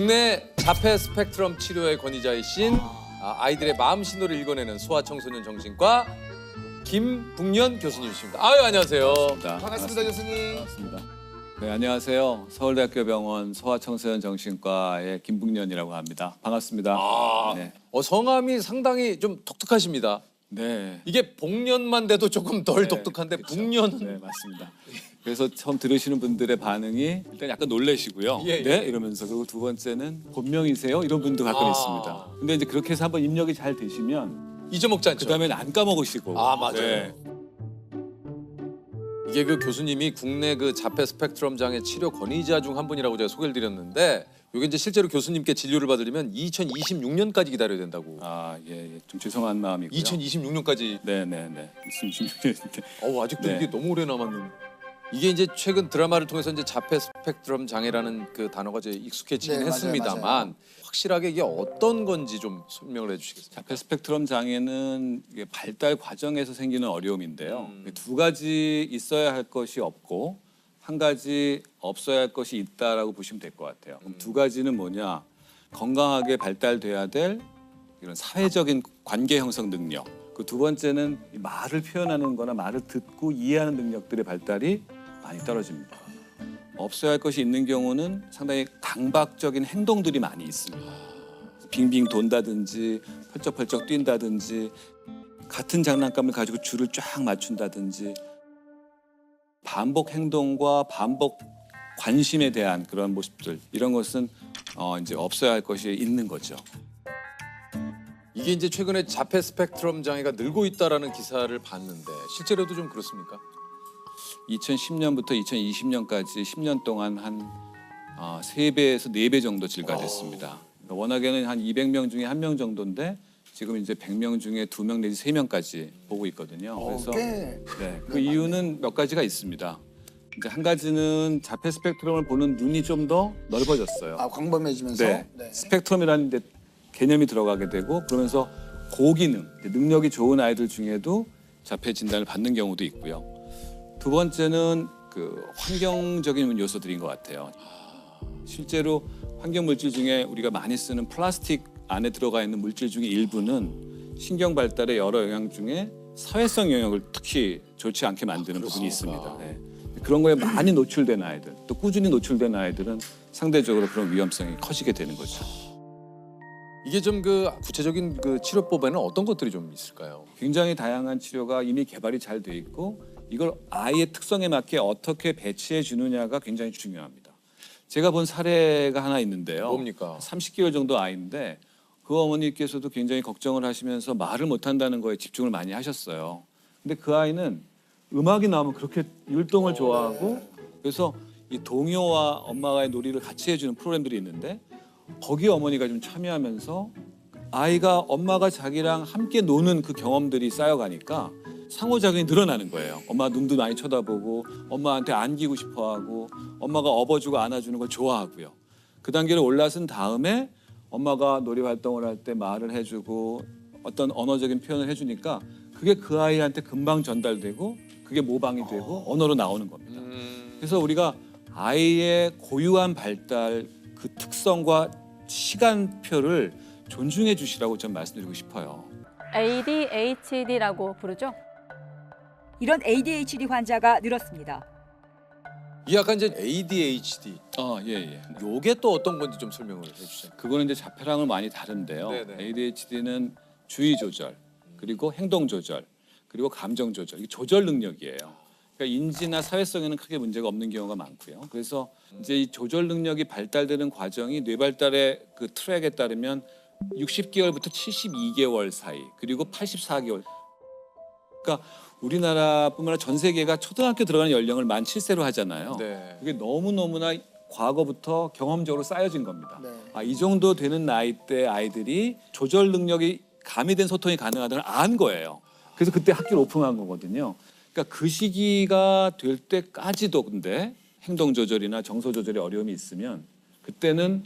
국내 자폐 스펙트럼 치료의 권위자이신 아이들의 마음 신호를 읽어내는 소아청소년 정신과 김북년 교수님이십니다. 아유, 안녕하세요. 반갑습니다, 교수님. 반갑습니다. 네, 안녕하세요. 서울대학교 병원 소아청소년 정신과의 김북년이라고 합니다. 반갑습니다. 네. 성함이 상당히 좀 독특하십니다. 네. 이게 복년만 돼도 조금 덜 독특한데 그렇죠. 북년은 네, 맞습니다. 그래서 처음 들으시는 분들의 반응이 일단 약간 놀라시고요. 예, 예. 네, 이러면서 그리고 두 번째는 본명이세요? 이런 분도 가끔 있습니다. 근데 이제 그렇게 해서 한번 입력이 잘 되시면 잊어먹지 않죠. 그다음에는 안 까먹으시고. 맞아요. 네. 이게 그 교수님이 국내 그 자폐 스펙트럼 장애 치료 권위자 중 한 분이라고 제가 소개를 드렸는데 이게 이제 실제로 교수님께 진료를 받으려면 2026년까지 기다려야 된다고. 예. 좀 죄송한 마음이고요. 2026년까지. 네. 2026년. 아직도 네. 이게 너무 오래 남았는데. 이게 이제 최근 드라마를 통해서 이제 자폐 스펙트럼 장애라는 그 단어가 이제 익숙해지긴 네, 맞아요, 했습니다만 맞아요. 확실하게 이게 어떤 건지 좀 설명을 해주시겠어요? 자폐 스펙트럼 장애는 이게 발달 과정에서 생기는 어려움인데요. 두 가지 있어야 할 것이 없고 한 가지 없어야 할 것이 있다라고 보시면 될 것 같아요. 그럼 두 가지는 뭐냐? 건강하게 발달돼야 될 이런 사회적인 관계 형성 능력. 그 두 번째는 이 말을 표현하는 거나 말을 듣고 이해하는 능력들의 발달이 많이 떨어집니다. 없어야 할 것이 있는 경우는 상당히 강박적인 행동들이 많이 있습니다. 빙빙 돈다든지 펄쩍펄쩍 뛴다든지 같은 장난감을 가지고 줄을 쫙 맞춘다든지 반복 행동과 반복 관심에 대한 그런 모습들 이런 것은 이제 없어야 할 것이 있는 거죠. 이게 이제 최근에 자폐 스펙트럼 장애가 늘고 있다라는 기사를 봤는데 실제로도 좀 그렇습니까? 2010년부터 2020년까지 10년 동안 한 3배에서 4배 정도 증가됐습니다. 그러니까 워낙에는 한 200명 중에 1명 정도인데 지금 이제 100명 중에 2명 내지 3명까지 보고 있거든요. 그래서 그 이유는 몇 가지가 있습니다. 이제 한 가지는 자폐 스펙트럼을 보는 눈이 좀 더 넓어졌어요. 광범해지면서. 네. 스펙트럼이라는 데 개념이 들어가게 되고 그러면서 고기능, 능력이 좋은 아이들 중에도 자폐 진단을 받는 경우도 있고요. 두 번째는 그 환경적인 요소들인 것 같아요. 실제로 환경 물질 중에 우리가 많이 쓰는 플라스틱 안에 들어가 있는 물질 중에 일부는 신경 발달의 여러 영향 중에 사회성 영역을 특히 좋지 않게 만드는 부분이 있습니다. 네. 그런 거에 많이 노출된 아이들, 또 꾸준히 노출된 아이들은 상대적으로 그런 위험성이 커지게 되는 거죠. 이게 좀 그 구체적인 그 치료법에는 어떤 것들이 좀 있을까요? 굉장히 다양한 치료가 이미 개발이 잘 돼 있고 이걸 아이의 특성에 맞게 어떻게 배치해 주느냐가 굉장히 중요합니다. 제가 본 사례가 하나 있는데요. 뭡니까? 30개월 정도 아이인데 그 어머니께서도 굉장히 걱정을 하시면서 말을 못한다는 거에 집중을 많이 하셨어요. 근데 그 아이는 음악이 나오면 그렇게 율동을 좋아하고 그래서 이 동요와 엄마와의 놀이를 같이 해주는 프로그램들이 있는데 거기에 어머니가 좀 참여하면서 아이가 엄마가 자기랑 함께 노는 그 경험들이 쌓여가니까 상호작용이 늘어나는 거예요. 엄마 눈도 많이 쳐다보고 엄마한테 안기고 싶어하고 엄마가 업어주고 안아주는 걸 좋아하고요. 그 단계를 올라선 다음에 엄마가 놀이 활동을 할 때 말을 해주고 어떤 언어적인 표현을 해주니까 그게 그 아이한테 금방 전달되고 그게 모방이 되고 언어로 나오는 겁니다. 그래서 우리가 아이의 고유한 발달 그 특성과 시간표를 존중해 주시라고 좀 말씀드리고 싶어요. ADHD라고 부르죠? 이런 ADHD 환자가 늘었습니다. 이 약간 이제 ADHD. 예. 요게 또 어떤 건지 좀 설명을 해주세요. 그거는 이제 자폐랑은 많이 다른데요. 네네. ADHD는 주의 조절, 그리고 행동 조절, 그리고 감정 조절. 이게 조절 능력이에요. 그러니까 인지나 사회성에는 크게 문제가 없는 경우가 많고요. 그래서 이제 이 조절 능력이 발달되는 과정이 뇌 발달의 그 트랙에 따르면 60개월부터 72개월 사이, 그리고 84개월. 그러니까 우리나라뿐만 아니라 전 세계가 초등학교 들어가는 연령을 만 7세로 하잖아요. 네. 그게 너무너무나 과거부터 경험적으로 쌓여진 겁니다. 네. 이 정도 되는 나이 대 아이들이 조절 능력이 가미된 소통이 가능하다는 걸 안 거예요. 그래서 그때 학교를 오픈한 거거든요. 그러니까 그 시기가 될 때까지도 근데 행동 조절이나 정서 조절에 어려움이 있으면 그때는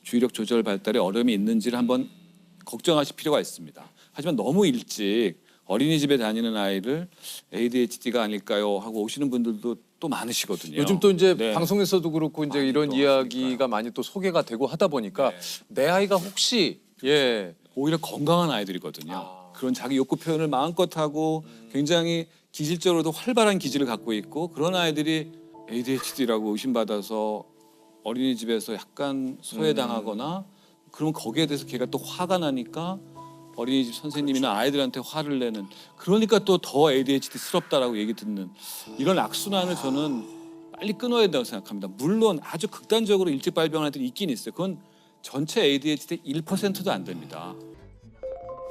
주의력 조절 발달에 어려움이 있는지를 한번 걱정하실 필요가 있습니다. 하지만 너무 일찍 어린이집에 다니는 아이를 ADHD가 아닐까요 하고 오시는 분들도 또 많으시거든요. 요즘 또 이제 네. 방송에서도 그렇고 이제 많이 이런 또 이야기가 하시니까요. 많이 또 소개가 되고 하다 보니까 네. 내 아이가 혹시 오히려 건강한 아이들이거든요. 아. 그런 자기 욕구 표현을 마음껏 하고 굉장히 기질적으로도 활발한 기질을 갖고 있고 그런 아이들이 ADHD라고 의심받아서 어린이집에서 약간 소외당하거나 그러면 거기에 대해서 걔가 또 화가 나니까 어린이집 선생님이나 아이들한테 화를 내는 그러니까 또 더 ADHD스럽다라고 얘기 듣는 이런 악순환을 저는 빨리 끊어야 된다고 생각합니다. 물론 아주 극단적으로 일찍 발병한 애들이 있긴 있어요. 그건 전체 ADHD의 1%도 안 됩니다.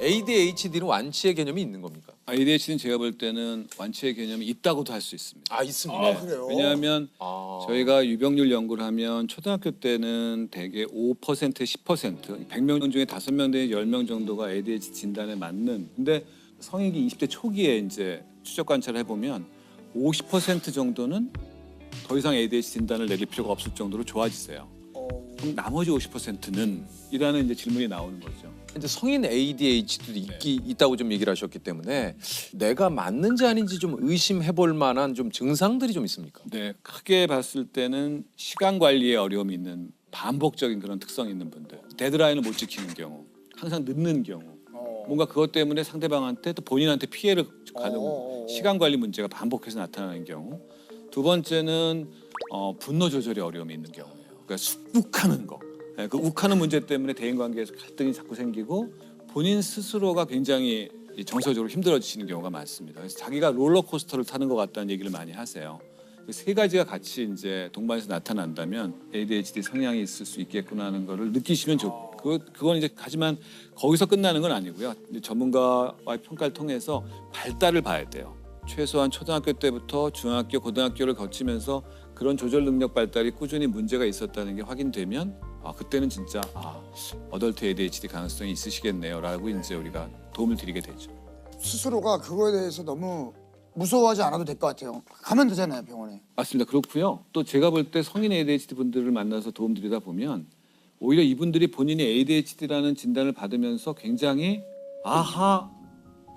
ADHD는 완치의 개념이 있는 겁니까? ADHD는 제가 볼 때는 완치의 개념이 있다고도 할 수 있습니다. 아 있습니다. 아, 그래요? 왜냐하면 아. 저희가 유병률 연구를 하면 초등학교 때는 대개 5% 10% 100명 중에 5명 내지 10명 정도가 ADHD 진단에 맞는 근데 성인기 20대 초기에 이제 추적 관찰을 해보면 50% 정도는 더 이상 ADHD 진단을 내릴 필요가 없을 정도로 좋아지세요. 그럼 나머지 50%는 이라는 이제 질문이 나오는 거죠. 이제 성인 ADHD도 있다고 좀 얘기를 하셨기 때문에 내가 맞는지 아닌지 좀 의심해볼 만한 좀 증상들이 좀 있습니까? 네, 크게 봤을 때는 시간 관리에 어려움이 있는 반복적인 그런 특성이 있는 분들, 데드라인을 못 지키는 경우, 항상 늦는 경우, 뭔가 그것 때문에 상대방한테 또 본인한테 피해를 가는 시간 관리 문제가 반복해서 나타나는 경우, 두 번째는 분노 조절에 어려움이 있는 경우예요. 그러니까 욱하는 거, 네, 그 욱하는 문제 때문에 대인 관계에서 갈등이 자꾸 생기고 본인 스스로가 굉장히 정서적으로 힘들어지시는 경우가 많습니다. 그래서 자기가 롤러코스터를 타는 것 같다는 얘기를 많이 하세요. 그 세 가지가 같이 이제 동반해서 나타난다면 ADHD 성향이 있을 수 있겠구나 하는 거를 느끼시면 좋고 그건 이제 하지만 거기서 끝나는 건 아니고요. 이제 전문가와의 평가를 통해서 발달을 봐야 돼요. 최소한 초등학교 때부터 중학교, 고등학교를 거치면서 그런 조절 능력 발달이 꾸준히 문제가 있었다는 게 확인되면 그때는 진짜 어덜트 ADHD 가능성이 있으시겠네요라고 이제 우리가 도움을 드리게 되죠. 스스로가 그거에 대해서 너무 무서워하지 않아도 될 것 같아요. 가면 되잖아요, 병원에. 맞습니다. 그렇고요. 또 제가 볼 때 성인 ADHD 분들을 만나서 도움 드리다 보면 오히려 이분들이 본인이 ADHD라는 진단을 받으면서 굉장히 아하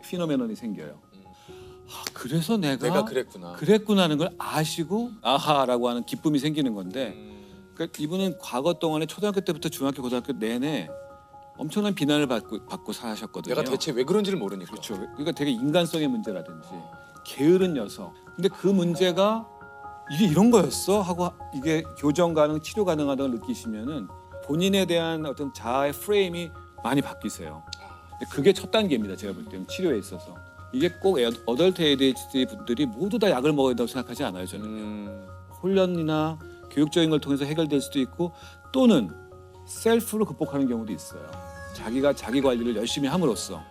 피노메논이 생겨요. 그래서 내가 그랬구나. 그랬구나는 걸 아시고 아하라고 하는 기쁨이 생기는 건데 그러니까 이분은 과거 동안에 초등학교 때부터 중학교, 고등학교 내내 엄청난 비난을 받고 사셨거든요. 내가 대체 왜 그런지를 모르니까. 그렇죠. 그러니까 되게 인간성의 문제라든지 게으른 녀석. 근데 그 문제가 이게 이런 거였어 하고 이게 교정 가능, 치료 가능하다고 느끼시면은 본인에 대한 어떤 자아의 프레임이 많이 바뀌세요. 근데 그게 첫 단계입니다. 제가 볼 때는 치료에 있어서. 이게 꼭 어덜트 ADHD 분들이 모두 다 약을 먹어야 된다고 생각하지 않아요. 저는 훈련이나 교육적인 걸 통해서 해결될 수도 있고 또는 셀프로 극복하는 경우도 있어요. 자기가 자기 관리를 열심히 함으로써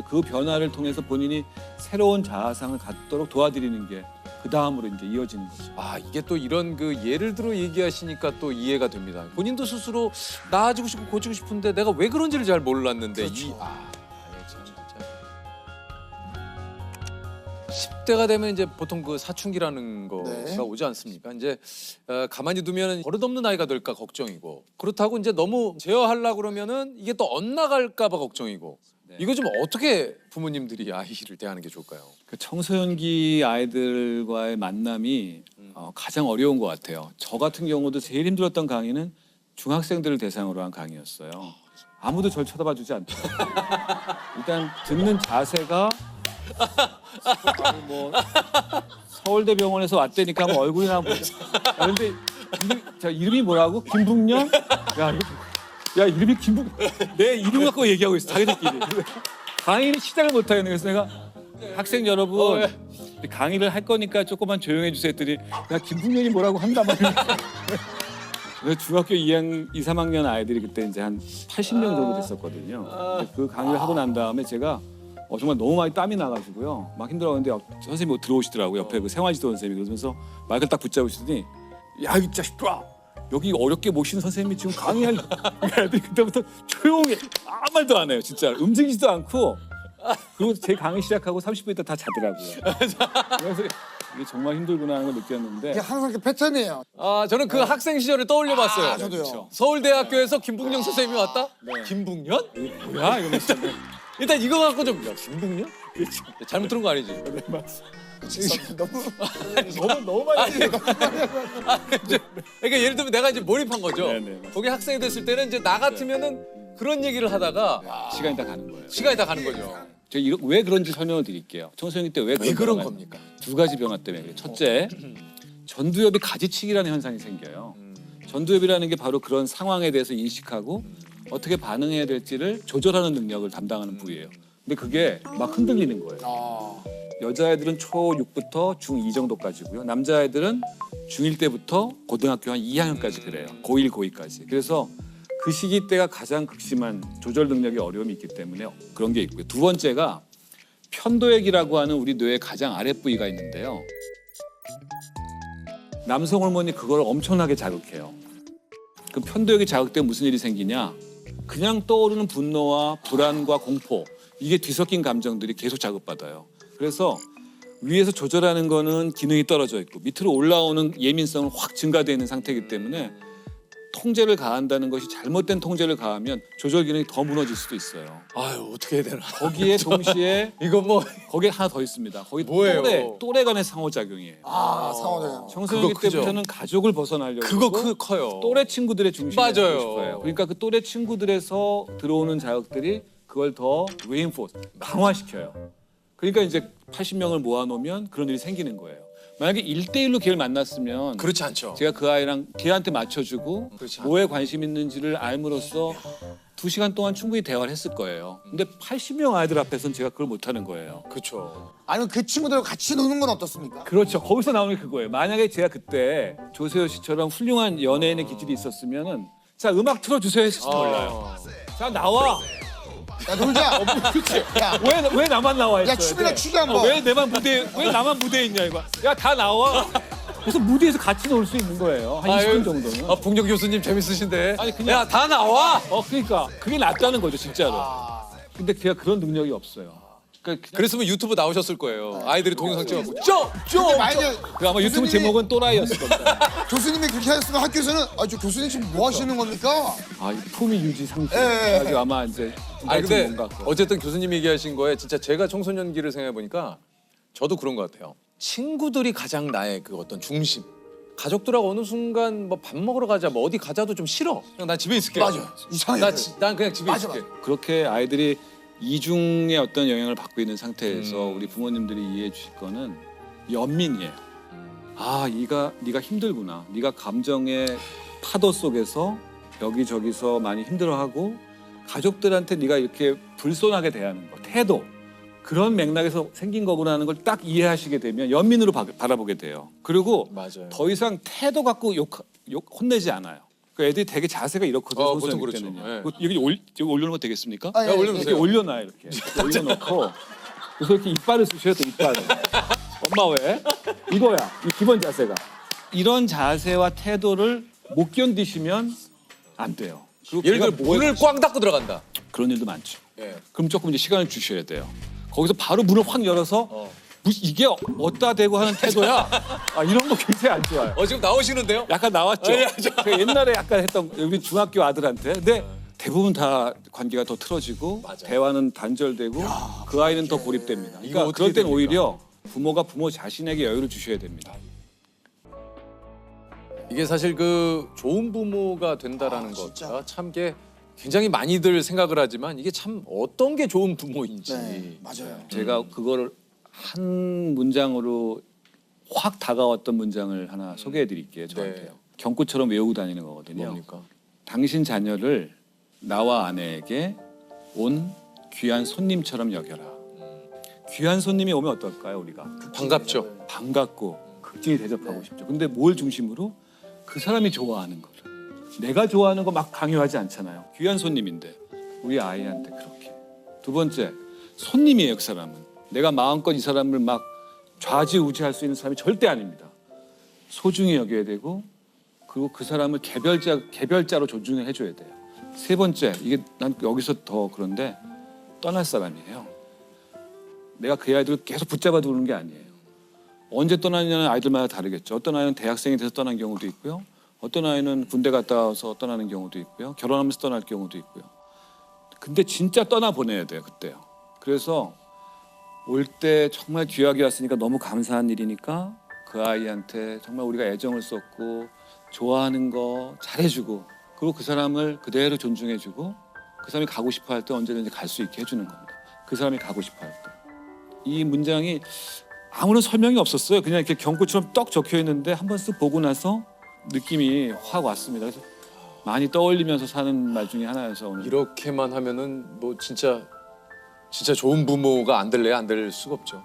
그 변화를 통해서 본인이 새로운 자아상을 갖도록 도와드리는 게 그 다음으로 이제 이어지는 거죠. 이게 또 이런 그 예를 들어 얘기하시니까 또 이해가 됩니다. 본인도 스스로 나아지고 싶고 고치고 싶은데 내가 왜 그런지를 잘 몰랐는데 참 진짜 10대가 되면 이제 보통 그 사춘기라는 거가 네. 오지 않습니까? 이제 가만히 두면 버릇없는 아이가 될까 걱정이고 그렇다고 이제 너무 제어하려고 그러면은 이게 또 엇나갈까 봐 걱정이고 이거 좀 어떻게 부모님들이 아이를 대하는 게 좋을까요? 그 청소년기 아이들과의 만남이 가장 어려운 것 같아요. 저 같은 경우도 제일 힘들었던 강의는 중학생들을 대상으로 한 강의였어요. 아무도 저를 쳐다봐 주지 않더라고요. 일단 듣는 자세가 뭐 서울대병원에서 왔다니까 뭐 얼굴이나 보자. 그런데 이름이 뭐라고? 김북년? 야 이름이 김북. 내 이름 갖고 얘기하고 있어 자기들끼리. 강의는 시작을 못 하겠네. 그래서 내가 학생 여러분 강의를 할 거니까 조금만 조용해 주세요 했더니 야 김북년이 뭐라고 한단 말이야. 그래서 중학교 2, 3학년 아이들이 그때 이제 한 80명 정도 됐었거든요. 근데 그 강의를 하고 난 다음에 제가 정말 너무 많이 땀이 나가지고요. 막 힘들어하는데 선생님이 들어오시더라고요. 옆에 그 생활지도 선생님이 그러면서 마이크를 딱 붙잡으시더니 야 이 자식들아 여기 어렵게 모시는 선생님이 지금 강의할 애들이 그때부터 조용해 아무 말도 안 해요. 진짜 움직이지도 않고 그리고 제 강의 시작하고 30분 있다 다 자더라고요. 그래서 이게 정말 힘들구나 하는 걸 느꼈는데 이게 항상 그 패턴이에요. 저는 그 학생 시절을 떠올려봤어요. 저도요. 그렇죠. 서울대학교에서 김북년 선생님이 왔다? 김북년? 뭐야 이러면서 일단 이거 갖고 좀 김북년? 잘못 들은 거 아니지? 너무 많이 그러니까 예를 들면 내가 이제 몰입한 거죠. 네네, 맞습니다. 거기 학생이 됐을 때는 이제 나 같으면은 그런 얘기를 하다가 시간이 다 가는 거예요. 시간이 다 가는 거죠. 제가 왜 그런지 설명을 드릴게요. 청소년기 때 왜 그런 겁니까? 두 가지 변화 때문에 그래요. 첫째, 전두엽이 가지치기라는 현상이 생겨요. 전두엽이라는 게 바로 그런 상황에 대해서 인식하고 어떻게 반응해야 될지를 조절하는 능력을 담당하는 부위예요. 근데 그게 막 흔들리는 거예요. 여자애들은 초6부터 중2 정도까지고요. 남자애들은 중1 때부터 고등학교 한 2학년까지 그래요. 고1, 고2까지. 그래서 그 시기 때가 가장 극심한 조절 능력의 어려움이 있기 때문에 그런 게 있고요. 두 번째가 편도액이라고 하는 우리 뇌의 가장 아랫부위가 있는데요. 남성 호르몬이 그걸 엄청나게 자극해요. 그 편도액이 자극되면 무슨 일이 생기냐? 그냥 떠오르는 분노와 불안과 공포, 이게 뒤섞인 감정들이 계속 자극받아요. 그래서 위에서 조절하는 거는 기능이 떨어져 있고 밑으로 올라오는 예민성은 확 증가되어 있는 상태이기 때문에 통제를 가한다는 것이 잘못된 통제를 가하면 조절 기능이 더 무너질 수도 있어요. 아유 어떻게 해야 되나. 거기에 동시에 이거 뭐 거기에 하나 더 있습니다. 거기 뭐예요? 또래 간의 상호작용이에요. 상호작용. 청소년기 그거 크죠. 때부터는 가족을 벗어나려고 그거 그러고 커요. 또래 친구들의 중심이 맞아요. 되고 싶어요. 그러니까 그 또래 친구들에서 들어오는 자극들이 그걸 더 reinforce, 강화시켜요. 그러니까 이제 80명을 모아놓으면 그런 일이 생기는 거예요. 만약에 1대1로 걔를 만났으면 그렇지 않죠. 제가 그 아이랑 걔한테 맞춰주고 그렇지 뭐에 관심 있는지를 알므로써 2시간 동안 충분히 대화를 했을 거예요. 근데 80명 아이들 앞에서는 제가 그걸 못하는 거예요. 그렇죠. 아니면 그 친구들과 같이 노는 건 어떻습니까? 그렇죠. 거기서 나오는 게 그거예요. 만약에 제가 그때 조세호 씨처럼 훌륭한 연예인의 기질이 있었으면 자 음악 틀어주세요 했을지 몰라요. 자 나와. 야 놀자. 그렇지. 야, 왜 나만 나와 있어야 야, 춤이나 돼? 추게 한번. 왜 나만 무대에 있냐 이거. 야 다 나와. 그래서 무대에서 같이 놀 수 있는 거예요. 한 20분 정도는. 아 봉정 교수님 재밌으신데. 아니, 그냥- 야 다 나와. 그러니까 그게 낫다는 거죠 진짜로. 근데 걔가 그런 능력이 없어요. 그러니까 그냥 그랬으면 유튜브 나오셨을 거예요. 아이들이 동영상 찍어갖고 근데 만약에 그 아마 유튜브 교수님이- 제목은 또라이였을 겁니다. 교수님이 그렇게 하셨으면 학교에서는 저 교수님 지금 뭐 하시는 겁니까? 아, 이 품위 유지 상태. 예. 가지고 아마 이제 아니 근데 뭔가 어쨌든 교수님이 얘기하신 거에 진짜 제가 청소년기를 생각해 보니까 저도 그런 것 같아요. 친구들이 가장 나의 그 어떤 중심. 가족들하고 어느 순간 뭐 밥 먹으러 가자, 뭐 어디 가자도 좀 싫어. 그냥 난 집에 있을게. 맞아. 이상해. 난 그냥 집에 맞아, 있을게. 그렇게 아이들이 이중의 어떤 영향을 받고 있는 상태에서 우리 부모님들이 이해해 주실 거는 연민이에요. 아, 네가 힘들구나. 네가 감정의 파도 속에서 여기저기서 많이 힘들어하고 가족들한테 네가 이렇게 불손하게 대하는 거, 태도. 그런 맥락에서 생긴 거구나라는 걸 딱 이해하시게 되면 연민으로 바라보게 돼요. 그리고 맞아요. 더 이상 태도 갖고 혼내지 않아요. 그 애들이 되게 자세가 이렇거든요. 보통 청소년 그렇죠. 때는요. 예. 여기 올려놓으면 되겠습니까? 아, 예, 올려놓으세요. 이렇게 올려놔요 이렇게. 올려놓고 그래서 이렇게 이빨을 쑤셔야 돼 이빨을. 엄마 왜? 이거야. 이 기본 자세가. 이런 자세와 태도를 못 견디시면 안 돼요. 그리고 예를 걔가 들어 문을 꽝 닫고 들어간다. 그런 일도 많죠. 예. 그럼 조금 이제 시간을 주셔야 돼요. 거기서 바로 문을 확 열어서 이게 어디다 대고 하는 태도야? 이런 거 굉장히 안 좋아요. 지금 나오시는데요? 약간 나왔죠. 제가 옛날에 약간 했던 우리 중학교 아들한테. 근데 대부분 다 관계가 더 틀어지고 맞아요. 대화는 단절되고 그 아이는 더 고립됩니다. 이거 그러니까 어떻게 그럴 땐 됩니까? 오히려 부모가 부모 자신에게 여유를 주셔야 됩니다. 이게 사실 그 좋은 부모가 된다라는 진짜. 것과 참 게 굉장히 많이들 생각을 하지만 이게 참 어떤 게 좋은 부모인지. 네, 맞아요. 제가 그거를 한 문장으로 확 다가왔던 문장을 하나 소개해 드릴게요. 저한테요. 네. 경구처럼 외우고 다니는 거거든요. 뭡니까? 당신 자녀를 나와 아내에게 온 귀한 손님처럼 여겨라. 귀한 손님이 오면 어떨까요, 우리가? 반갑죠. 반갑고 극진히 대접하고 싶죠. 근데 뭘 중심으로? 그 사람이 좋아하는 거를. 내가 좋아하는 거 막 강요하지 않잖아요. 귀한 손님인데 우리 아이한테 그렇게. 두 번째, 손님이에요, 그 사람은. 내가 마음껏 이 사람을 막 좌지우지할 수 있는 사람이 절대 아닙니다. 소중히 여겨야 되고 그리고 그 사람을 개별자로 존중을 해줘야 돼요. 세 번째, 이게 난 여기서 더 그런데 떠날 사람이에요. 내가 그 아이들을 계속 붙잡아 두는 게 아니에요. 언제 떠나느냐는 아이들마다 다르겠죠. 어떤 아이는 대학생이 돼서 떠난 경우도 있고요. 어떤 아이는 군대 갔다 와서 떠나는 경우도 있고요. 결혼하면서 떠날 경우도 있고요. 근데 진짜 떠나보내야 돼요, 그때요. 그래서 올 때 정말 귀하게 왔으니까 너무 감사한 일이니까 그 아이한테 정말 우리가 애정을 쏟고 좋아하는 거 잘해주고 그리고 그 사람을 그대로 존중해주고 그 사람이 가고 싶어 할 때 언제든지 갈 수 있게 해주는 겁니다. 그 사람이 가고 싶어 할 때. 이 문장이 아무런 설명이 없었어요. 그냥 이렇게 경고처럼 떡 적혀 있는데 한번 쓱 보고 나서 느낌이 확 왔습니다. 그래서 많이 떠올리면서 사는 말 중에 하나여서 오늘 이렇게만 하면은 뭐 진짜 좋은 부모가 안 될래야 안 될 수가 없죠.